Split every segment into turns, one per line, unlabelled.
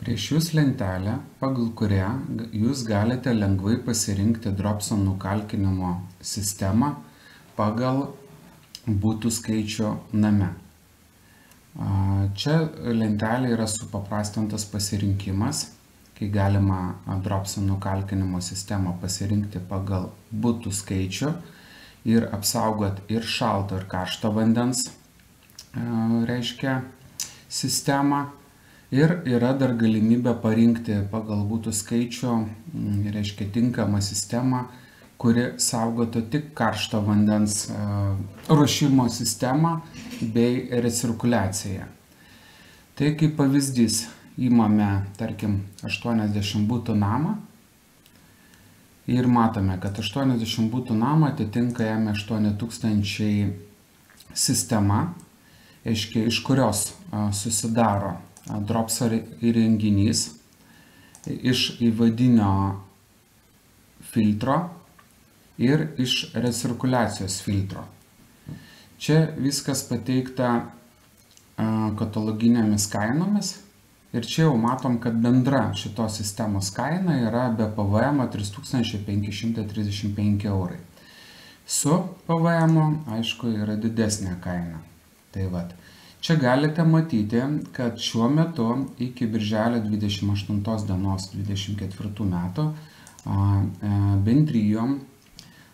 Prieš jūs lentelę, pagal kurią jūs galite lengvai pasirinkti Dropson nukalkinimo sistemą pagal butų skaičių name. Čia lentelė yra supaprastintas pasirinkimas, kai galima Dropson nukalkinimo sistemą pasirinkti pagal butų skaičių ir apsaugot ir šalto ir karšto vandens, sistemą. Ir yra dar galimybė parinkti pagal butų skaičių, tinkamą sistemą, kuri saugotų tik karšto vandens ruošimo sistemą bei recirkuliaciją. Tai kaip pavyzdys, imame, tarkim, 80 butų namą ir matome, kad 80 butų namą atitinka jame 8000 sistema, iš kurios susidaro Dropson įrenginys iš įvadinio filtro ir iš recirkuliacijos filtro. Čia viskas pateikta kataloginėmis kainomis ir čia jau matom, kad bendra šitos sistemos kaina yra be PVM 3535 eurai. Su PVM, aišku, yra didesnė kaina. Tai vat. Čia galite matyti, kad šiuo metu iki birželio 28 dienos 2024 metų bendrijom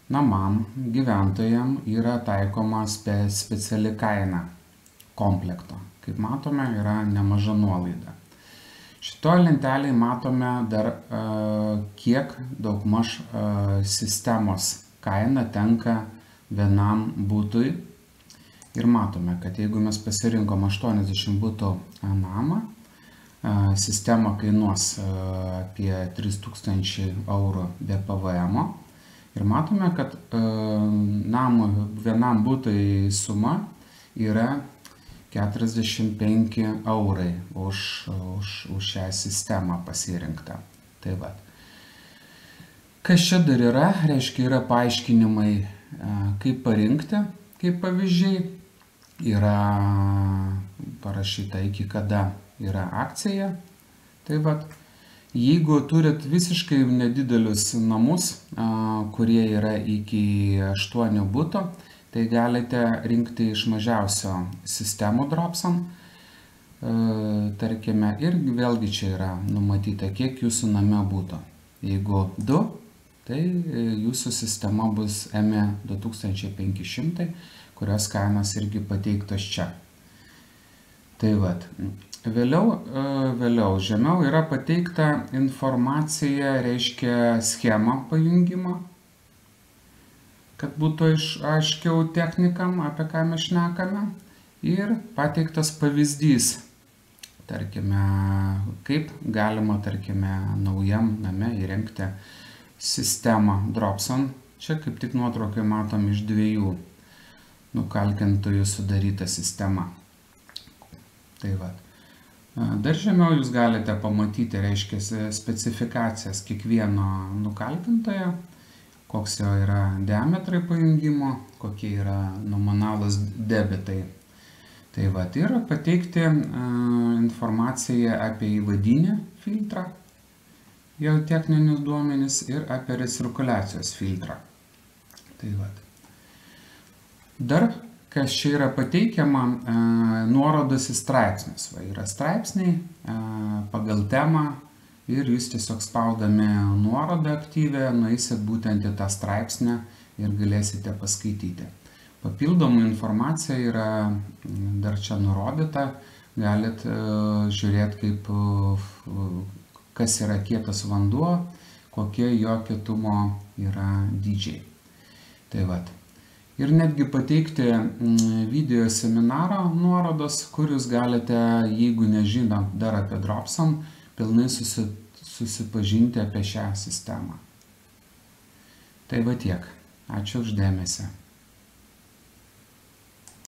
namam gyventojam yra taikoma speciali kaina komplekto. Kaip matome, yra nemaža nuolaida. Šitoje lentelėje matome dar kiek daugmaž sistemos kaina tenka vienam butui. Ir matome, kad jeigu mes pasirinkom 80 butų namą, sistema kainuos apie 3000 eurų be PVM. Ir matome, kad vienam butui suma yra 45 eurai už šią sistemą pasirinkta. Tai va. Kas čia dar yra? Yra paaiškinimai, kaip parinkti, kaip pavyzdžiai. Yra parašyta, iki kada yra akcija. Tai vat, jeigu turit visiškai nedidelius namus, kurie yra iki 8 buto, tai galite rinkti iš mažiausio sistemų Dropson. Tarkime, ir vėlgi čia yra numatyta, kiek jūsų name būtų. Jeigu 2, tai jūsų sistema bus ME 2500, kurios kainos irgi pateiktos čia. Tai vat. Vėliau žemiau yra pateikta informacija, schema pajungimo, kad būtų aiškiau technikam, apie ką mes šnekame. Ir pateiktas pavyzdys, tarkime, kaip galima, tarkime, naujam name įrengti sistemą Dropson. Čia kaip tik nuotraukai matom iš 2 nukalkintojų sudaryta sistema. Tai va. Dar žemiau jūs galite pamatyti, specifikacijas kiekvieno nukalkintojo, koks jo yra diametrai pajungimo, kokie yra nominalūs debitai. Tai va, yra pateikti informaciją apie įvadinį filtrą, jo techninius duomenis ir apie recirkuliacijos filtrą. Tai va. Dar, kas čia yra pateikiama, nuorodos į straipsnius. Yra straipsniai pagal temą ir jūs tiesiog spaudami nuorodą aktyvę nueisit būtent į tą straipsnį ir galėsite paskaityti. Papildomų informacija yra dar čia nurodyta. Galit žiūrėti, kas yra kietas vanduo, kokie jo kietumo yra dydžiai. Tai vat. Ir netgi pateikti video seminaro nuorodos, kur jūs galite, jeigu nežinot dar apie Dropson, pilnai susipažinti apie šią sistemą. Tai va tiek. Ačiū už dėmesį.